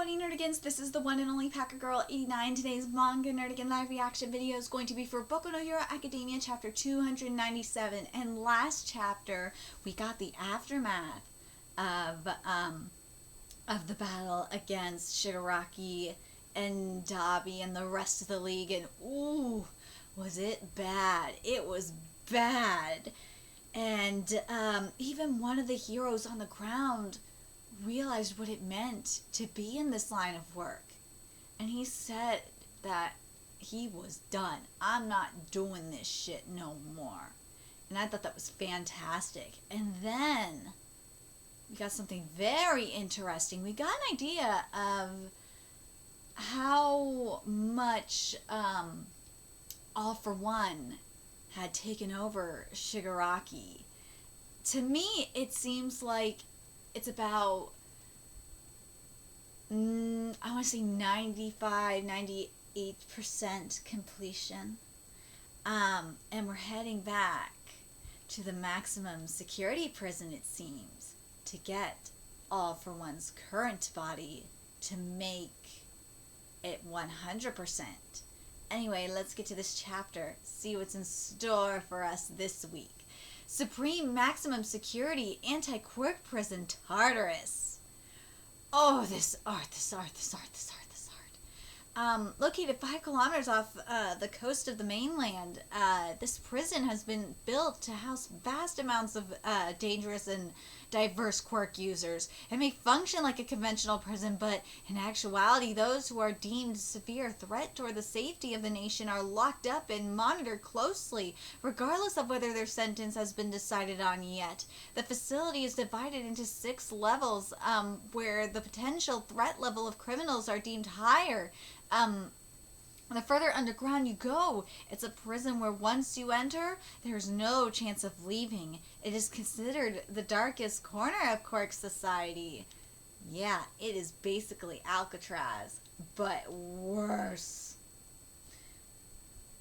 howdy nerdigans, this is the one and only Packer Girl 89. Today's manga nerdigan live reaction video is going to be for Boku no Hero Academia chapter 297. And last chapter we got the aftermath of the battle against Shigaraki and Dabi and the rest of the league, and ooh, was it bad. It was bad. And even one of the heroes on the ground realized what it meant to be in this line of work, and he said that he was done. I'm not doing this shit no more. And I thought that was fantastic. And then we got something very interesting. We got an idea of how much All for One had taken over Shigaraki. To me, it seems like it's about, I want to say 95, 98% completion. And we're heading back to the maximum security prison, it seems, to get All for One's current body to make it 100%. Anyway, let's get to this chapter, see what's in store for us this week. Supreme Maximum Security Anti-Quirk Prison Tartarus. Oh, this art. Located 5 kilometers off the coast of the mainland, this prison has been built to house vast amounts of dangerous and diverse quirk users. It may function like a conventional prison, but in actuality, those who are deemed severe threat toward the safety of the nation are locked up and monitored closely, regardless of whether their sentence has been decided on yet. The facility is divided into 6 levels, where the potential threat level of criminals are deemed higher. The further underground you go, it's a prison where once you enter, there's no chance of leaving. It is considered the darkest corner of Quirk society. Yeah, it is basically Alcatraz, but worse.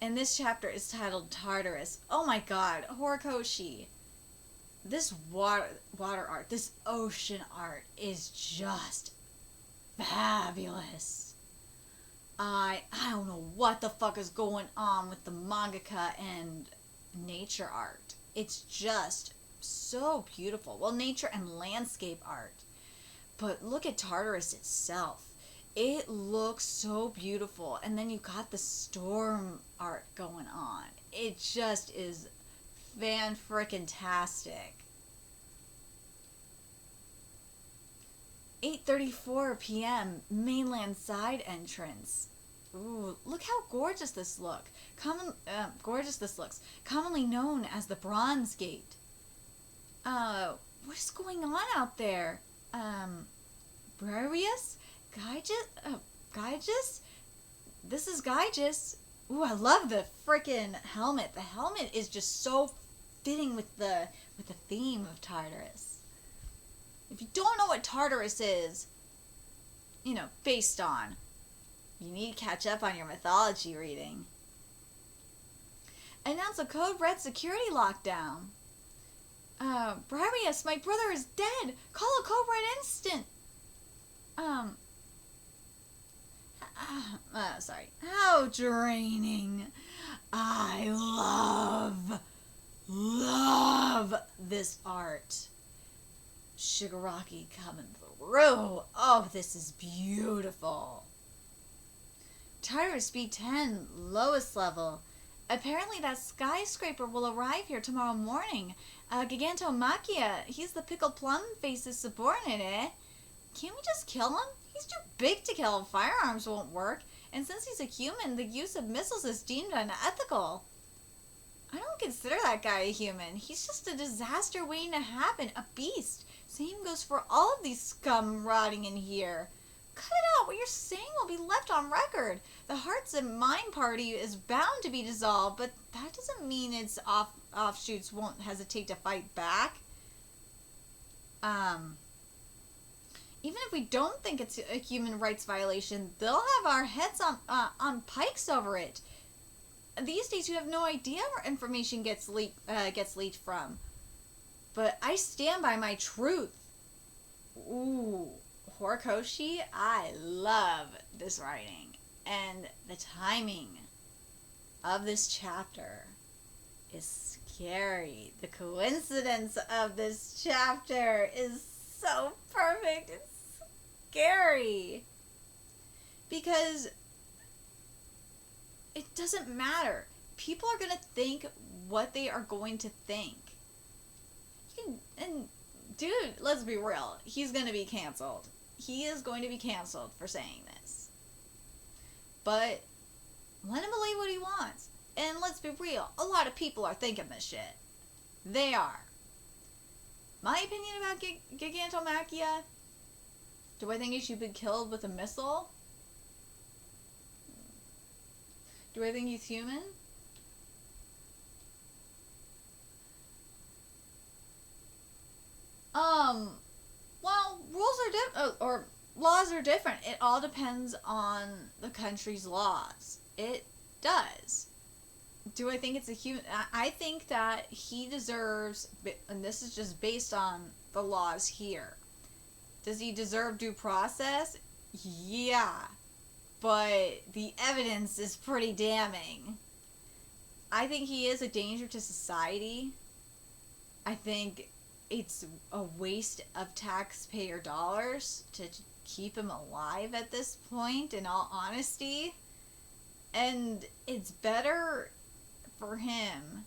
And this chapter is titled Tartarus. Oh my god, Horikoshi. This water art, this ocean art is just fabulous. I don't know what the fuck is going on with the mangaka and nature art. It's just so beautiful. Well, nature and landscape art. But look at Tartarus itself. It looks so beautiful. And then you got the storm art going on. It just is fan-frickin-tastic. 8:34 p.m. mainland side entrance. Ooh, look how gorgeous this looks. Commonly known as the Bronze Gate. What's going on out there? Brarius? Gyges? This is Gyges. Ooh, I love the frickin' helmet. The helmet is just so fitting with the theme of Tartarus. If you don't know what Tartarus is, based on, you need to catch up on your mythology reading. Announce a code red security lockdown. Brarius, my brother is dead. Call a code red instant. Sorry. How draining. I love this art. Shigaraki coming through. Oh, this is beautiful. Tartarus B10, lowest level. Apparently that skyscraper will arrive here tomorrow morning. Gigantomachia, he's the pickled plum face's subordinate, eh? Can't we just kill him? He's too big to kill. Firearms won't work. And since he's a human, the use of missiles is deemed unethical. I don't consider that guy a human. He's just a disaster waiting to happen. A beast. Same goes for all of these scum rotting in here. Cut it out. What you're saying will be left on record. The Hearts and Mind Party is bound to be dissolved, but that doesn't mean its offshoots won't hesitate to fight back. Even if we don't think it's a human rights violation, they'll have our heads on pikes over it. These days, you have no idea where information gets leaked from. But I stand by my truth. Ooh, Horikoshi, I love this writing. And the timing of this chapter is scary. The coincidence of this chapter is so perfect. It's scary. Because it doesn't matter. People are going to think what they are going to think. And dude, let's be real. He's going to be canceled. He is going to be canceled for saying this. But let him believe what he wants. And let's be real. A lot of people are thinking this shit. They are. My opinion about Gigantomachia? Do I think he should be killed with a missile? Do I think he's human? Well, rules are different, or laws are different. It all depends on the country's laws. It does. Do I think it's a human? I think that he deserves, and this is just based on the laws here. Does he deserve due process? Yeah. But the evidence is pretty damning. I think he is a danger to society. I think it's a waste of taxpayer dollars to keep him alive at this point, in all honesty. And it's better for him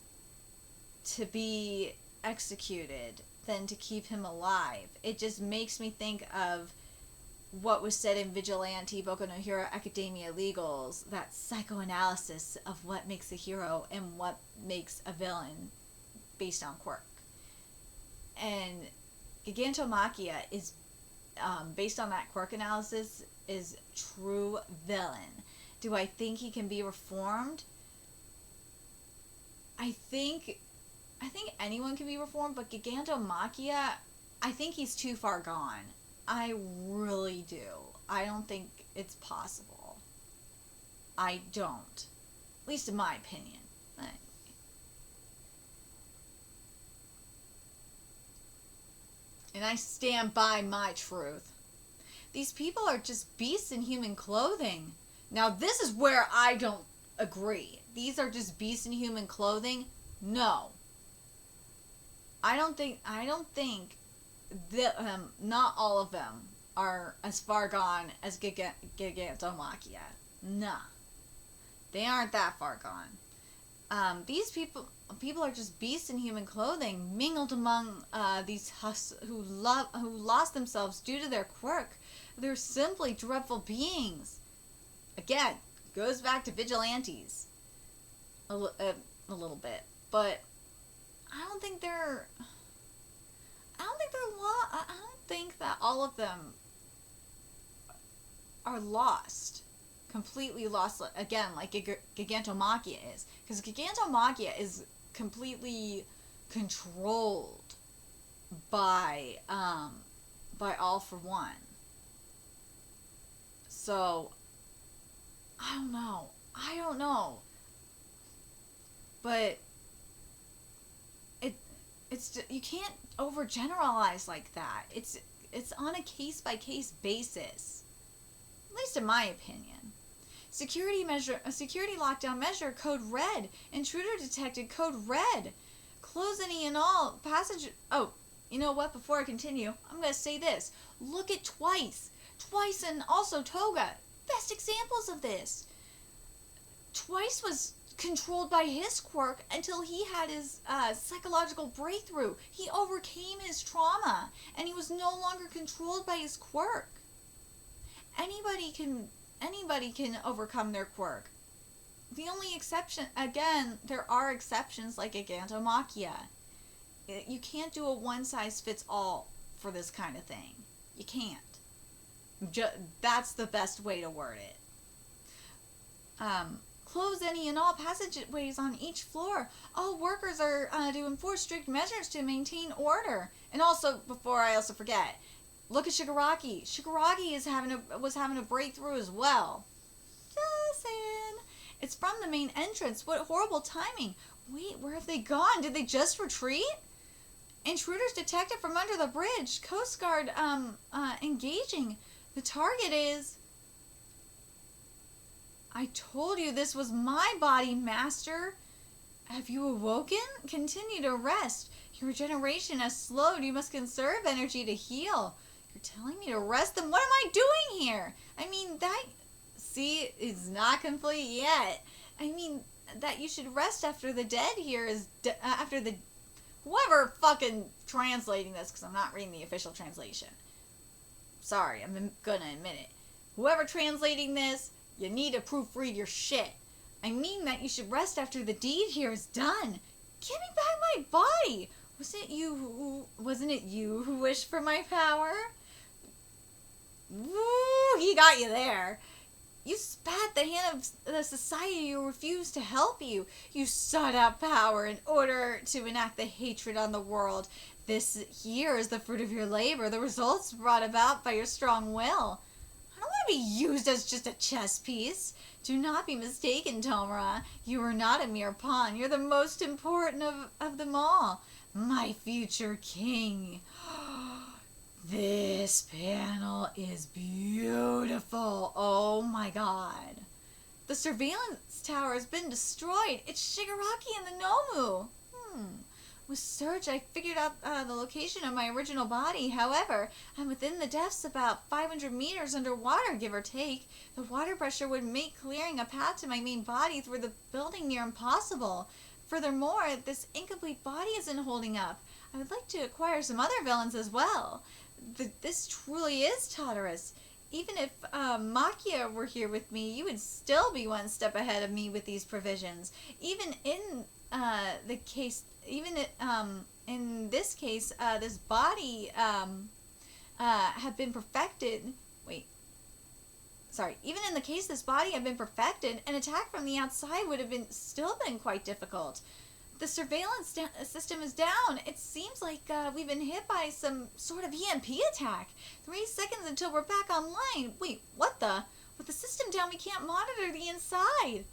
to be executed than to keep him alive. It just makes me think of what was said in Vigilante Boku no Hero Academia Legals, that psychoanalysis of what makes a hero and what makes a villain based on quirk. And Gigantomachia is, based on that quirk analysis, is true villain. Do I think he can be reformed? I think anyone can be reformed, but Gigantomachia, I think he's too far gone. I really do. I don't think it's possible. I don't. At least in my opinion. And I stand by my truth. These people are just beasts in human clothing. Now this is where I don't agree. These are just beasts in human clothing? No. I don't think that not all of them are as far gone as Gigantomachia. Nah. They aren't that far gone. These people are just beasts in human clothing, mingled among these husks who lost themselves due to their quirk. They're simply dreadful beings. Again, goes back to vigilantes a little bit, but I don't think that all of them are lost. Completely lost, again, like Gigantomachia is. Because Gigantomachia is completely controlled by All for One. So, I don't know. But it's you can't overgeneralize like that. It's on a case-by-case basis. At least in my opinion. Security lockdown measure, code red. Intruder detected, code red. Close any and all passage. Oh, you know what? Before I continue, I'm going to say this. Look at Twice. Twice and also Toga. Best examples of this. Twice was controlled by his quirk until he had his psychological breakthrough. He overcame his trauma, and he was no longer controlled by his quirk. Anybody can overcome their quirk. The only exception, again, there are exceptions like Gigantomachia. You can't do a one-size-fits-all for this kind of thing. You can't. That's the best way to word it. Close any and all passageways on each floor. All workers are to enforce strict measures to maintain order. And also, before I also forget, look at Shigaraki. Shigaraki was having a breakthrough as well. Just saying. It's from the main entrance. What horrible timing. Wait, where have they gone? Did they just retreat? Intruders detected from under the bridge. Coast Guard, engaging. The target is... I told you this was my body, Master. Have you awoken? Continue to rest. Your regeneration has slowed. You must conserve energy to heal. You're telling me to rest? Then what am I doing here? I mean, that... See, it's not complete yet. I mean, that you should rest after the dead here is... after the... Whoever fucking translating this, because I'm not reading the official translation. Sorry, I'm gonna admit it. Whoever translating this, you need to proofread your shit. I mean that you should rest after the deed here is done. Give me back my body. Wasn't it you who wished for my power? Woo, he got you there. You spat the hand of the society who refused to help you. You sought out power in order to enact the hatred on the world. This here is the fruit of your labor, the results brought about by your strong will. I don't want to be used as just a chess piece. Do not be mistaken, Tomura. You are not a mere pawn. You're the most important of them all. My future king. This panel is beautiful. Oh my god. The surveillance tower has been destroyed. It's Shigaraki and the Nomu. With search, I figured out the location of my original body. However, I'm within the depths about 500 meters underwater, give or take. The water pressure would make clearing a path to my main body through the building near impossible. Furthermore, this incomplete body isn't holding up. I would like to acquire some other villains as well. This truly is Tartarus. Even if Makia were here with me, you would still be one step ahead of me with these provisions. Even in the case, in this case, this body had been perfected. Even in the case this body had been perfected, an attack from the outside would have still been quite difficult. The surveillance system is down. It seems like we've been hit by some sort of EMP attack. 3 seconds until we're back online. Wait, what the? With the system down, we can't monitor the inside.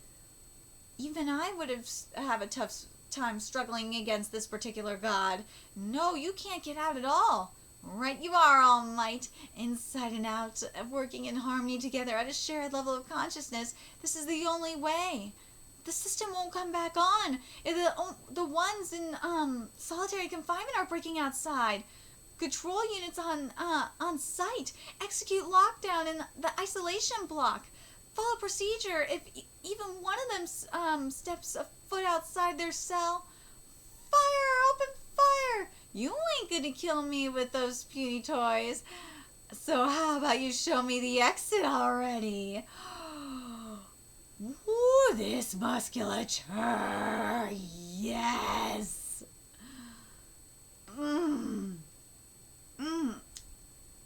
Even I would have a tough time struggling against this particular god. No, you can't get out at all. Right you are, All Might. Inside and out, working in harmony together at a shared level of consciousness. This is the only way. The system won't come back on. The ones in solitary confinement are breaking outside. Control units on site. Execute lockdown in the isolation block. Follow procedure if even one of them steps a foot outside their cell. Fire! Open fire! You ain't gonna kill me with those puny toys. So how about you show me the exit already? Ooh, this musculature. Yes.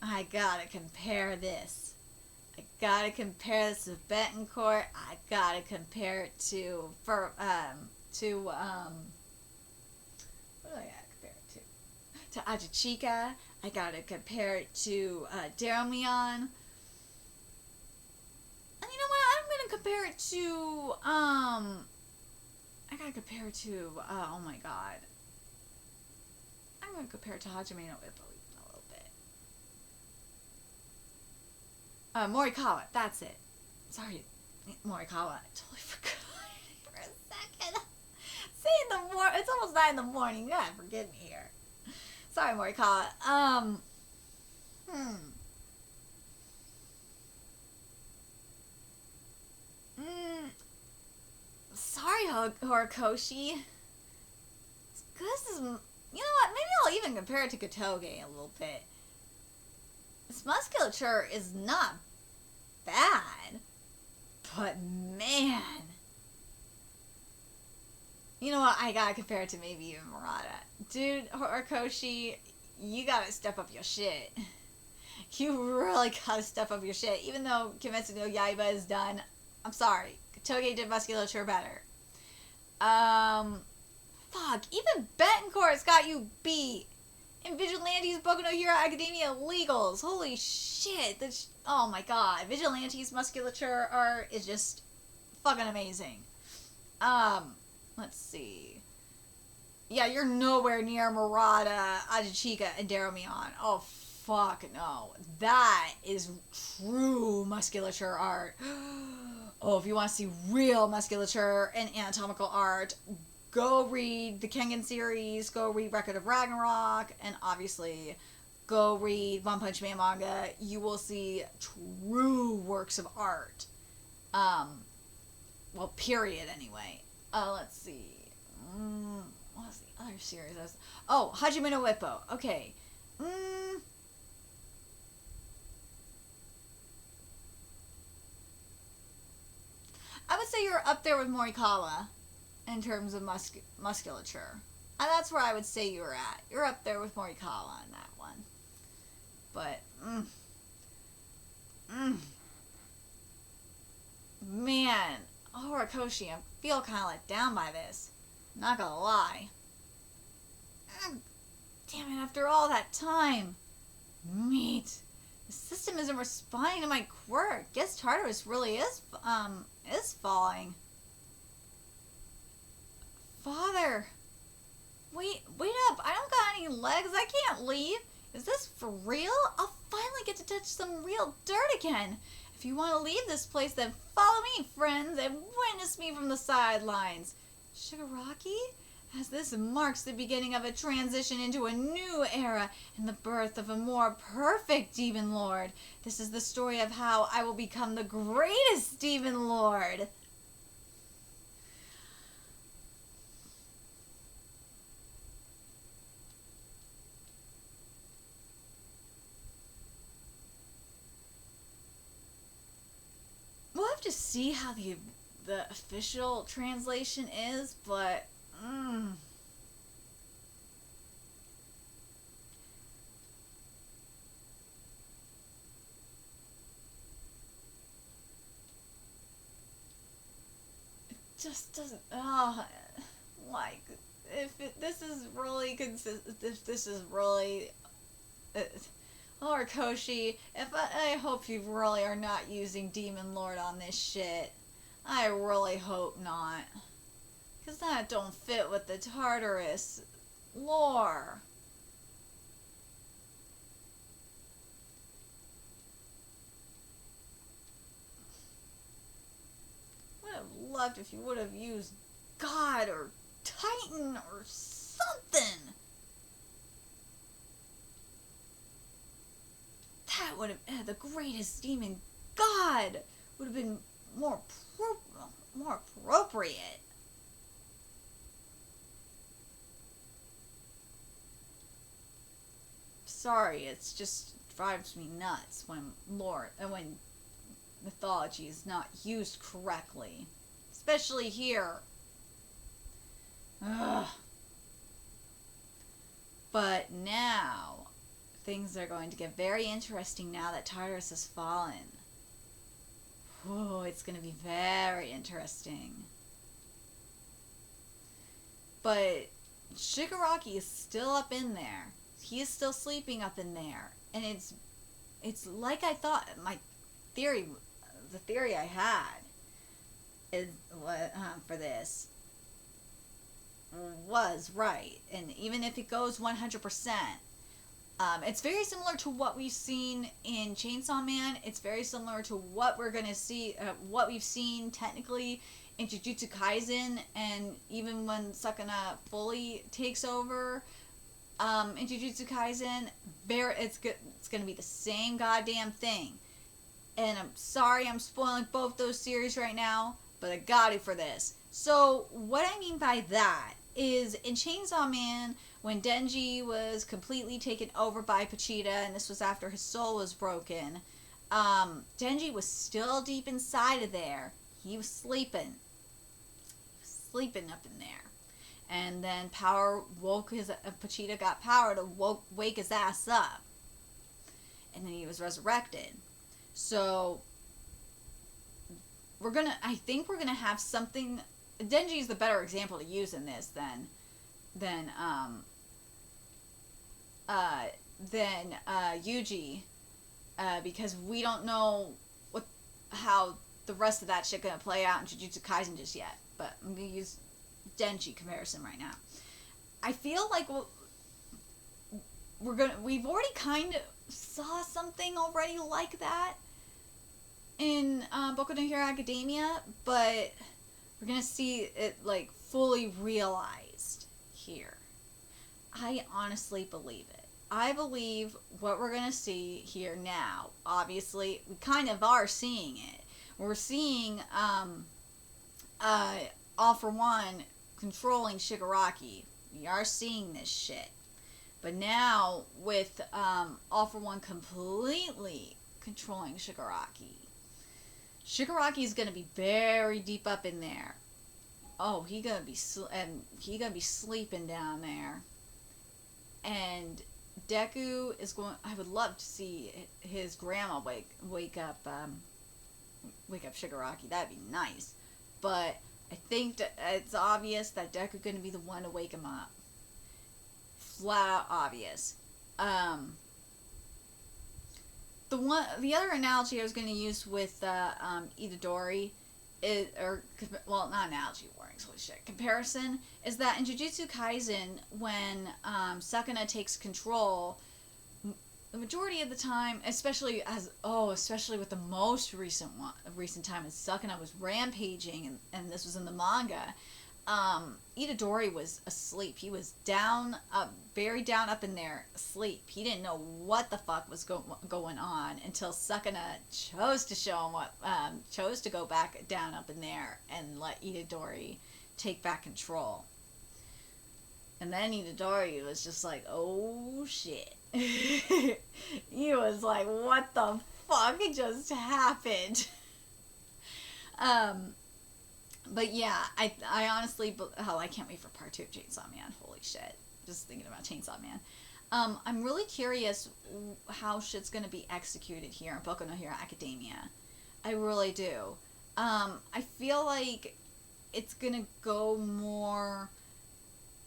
I gotta compare this. I gotta compare this with Betancourt. I gotta compare it to what do I gotta compare it to? To Ajichika. I gotta compare it to Daramion. And you know what? I'm gonna compare it to I gotta compare it to oh my god. I'm gonna compare it to Hajime no Ippo a little bit. Morikawa, that's it. Sorry, Morikawa. I totally forgot for a second. See, it's almost 9 in the morning. You gotta forgive me here. Sorry, Morikawa. Sorry, Horikoshi. This is, you know what? Maybe I'll even compare it to Kotoge a little bit. This musculature is not bad, but man, you know what? I gotta compare it to maybe even Murata. Dude, Horikoshi, you gotta step up your shit. You really gotta step up your shit. Even though Kimetsu no Yaiba is done, I'm sorry. Kotoge did musculature better. Fuck. Even Betancourt's got you beat. And Vigilantes, Boku no Hero Academia Legals. Holy shit. Oh my god. Vigilantes musculature is just fucking amazing. Let's see. Yeah, you're nowhere near Murata, Ajichika, and Darumion. Oh, fuck no. That is true musculature art. Oh, if you want to see real musculature and anatomical art, go read the Kengan series, go read Record of Ragnarok, and obviously go read One Punch Man manga. You will see true works of art. Well, period, anyway. Let's see. What was the other series? Oh, Hajime no Ippo. Okay. I would say you're up there with Morikawa in terms of musculature. And that's where I would say you're at. You're up there with Morikawa on that one. But, man, Horikoshi, I feel kind of let down by this. Not gonna lie. Damn it, after all that time. Meat. The system isn't responding to my quirk. Guess Tartarus really is falling. Father. Wait up. I don't got any legs. I can't leave. Is this for real? I'll finally get to touch some real dirt again. If you want to leave this place, then follow me, friends, and witness me from the sidelines. Shigaraki? As this marks the beginning of a transition into a new era and the birth of a more perfect Demon Lord. This is the story of how I will become the greatest Demon Lord. We'll have to see how the official translation is, but it just doesn't. Like this is really if this is really. Horikoshi, I hope you really are not using Demon Lord on this shit. I really hope not. Because that don't fit with the Tartarus lore. Would have loved if you would have used God or Titan or something. That would have the greatest demon god would have been more appropriate. Sorry, it's just drives me nuts when when mythology is not used correctly, especially here. Ugh. But now things are going to get very interesting now that Tartarus has fallen. Oh, it's going to be very interesting. But Shigaraki is still up in there. He is still sleeping up in there. And it's like I thought. The theory I had is for this was right. And even if it goes 100%, it's very similar to what we've seen in Chainsaw Man. It's very similar to what we're gonna see, what we've seen technically in Jujutsu Kaisen, and even when Sukuna fully takes over in Jujutsu Kaisen, it's gonna be the same goddamn thing. And I'm sorry I'm spoiling both those series right now, but I got it for this. So what I mean by that is in Chainsaw Man, when Denji was completely taken over by Pachita, and this was after his soul was broken, Denji was still deep inside of there. He was sleeping. Sleeping up in there. And then Pachita got power to wake his ass up. And then he was resurrected. So, I think we're gonna have something. Denji's the better example to use in this than Yuji, because we don't know how the rest of that shit gonna play out in Jujutsu Kaisen just yet. But I'm gonna use Denji comparison right now. I feel like we've already kind of saw something already like that in Boku no Hero Academia, but we're gonna see it like fully realized here. I honestly believe it. I believe what we're gonna see here now. Obviously, we kind of are seeing it. We're seeing All for One controlling Shigaraki. We are seeing this shit. But now, with All for One completely controlling Shigaraki, Shigaraki is gonna be very deep up in there. Oh, he gonna be sleeping down there, and Deku is going. I would love to see his grandma wake up Shigaraki. That'd be nice, but I think that it's obvious that Deku's gonna be the one to wake him up. Flat out obvious. The other analogy I was going to use with Itadori is, or well, not analogy, warnings, holy shit, comparison is that in Jujutsu Kaisen, when Sakuna takes control, the majority of the time, especially with the most recent time when Sakuna was rampaging, and this was in the manga. Itadori was asleep. He was very down up in there, asleep. He didn't know what the fuck was going on until Sakuna chose to go back down up in there and let Itadori take back control. And then Itadori was just like, oh shit. He was like, what the fuck just happened? But yeah, I honestly, I can't wait for part 2 of Chainsaw Man. Holy shit. Just thinking about Chainsaw Man. I'm really curious how shit's gonna be executed here in Boku no Hero Academia. I really do. I feel like it's gonna go more,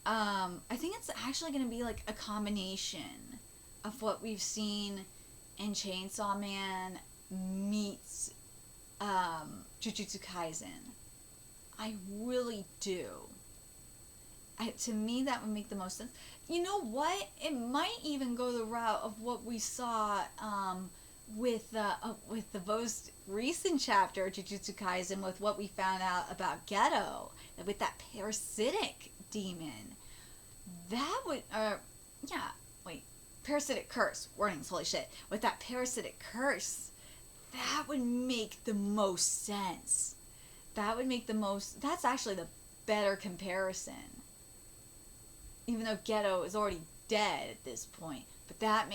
I think it's actually gonna be like a combination of what we've seen in Chainsaw Man meets, Jujutsu Kaisen. I really do. To me, that would make the most sense. You know what? It might even go the route of what we saw with the most recent chapter of Jujutsu Kaisen, with what we found out about Geto, with that parasitic demon. That would, parasitic curse. Warnings, holy shit. With that parasitic curse, that would make the most sense. That's actually the better comparison. Even though Geto is already dead at this point. But that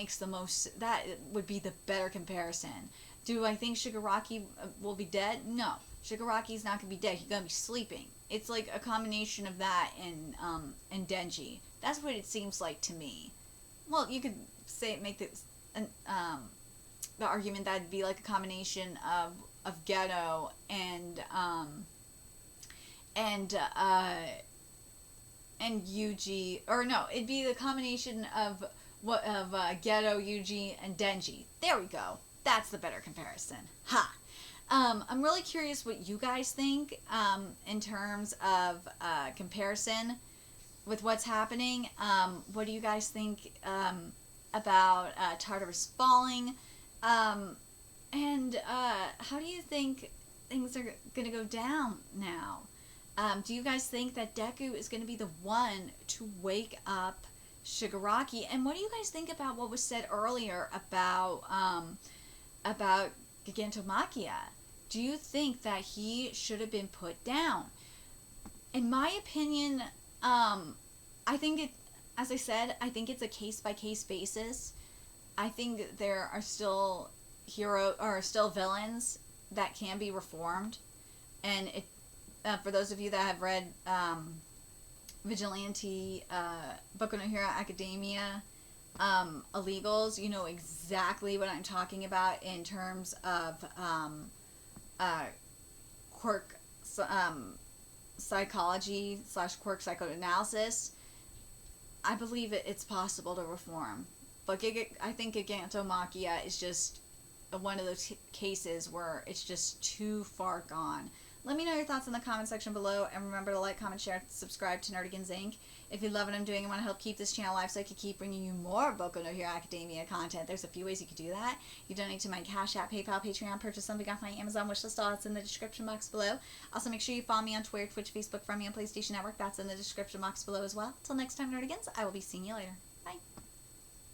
would be the better comparison. Do I think Shigaraki will be dead? No. Shigaraki's not going to be dead. He's going to be sleeping. It's like a combination of that and Denji. That's what it seems like to me. Well, you could make this, the argument that it'd be like a combination of Geto and Yuji, or no, it'd be the combination of Geto, Yuji, and Denji. There we go. That's the better comparison. Ha! I'm really curious what you guys think in terms of comparison with what's happening. What do you guys think about Tartarus falling? And how do you think things are going to go down now? Do you guys think that Deku is going to be the one to wake up Shigaraki? And what do you guys think about what was said earlier about Gigantomachia? Do you think that he should have been put down? In my opinion, I think as I said, I think it's a case-by-case basis. I think there are still villains that can be reformed, and for those of you that have read Vigilante, Boku no Hero Academia, Illegals, you know exactly what I'm talking about in terms of quirk psychology / quirk psychoanalysis. I believe it's possible to reform, but I think Gigantomachia is just one of those cases where it's just too far gone. Let me know your thoughts in the comment section below, and remember to like, comment, share, subscribe to Nerdigans Inc. If you love what I'm doing and want to help keep this channel alive so I can keep bringing you more Boku no Hero Academia content, there's a few ways you could do that. You donate to my Cash App, PayPal, Patreon, purchase something off my Amazon wishlist, all that's in the description box below. Also, make sure you follow me on Twitter, Twitch, Facebook, from me on PlayStation Network, that's in the description box below as well. Till next time, Nerdigans, I will be seeing you later.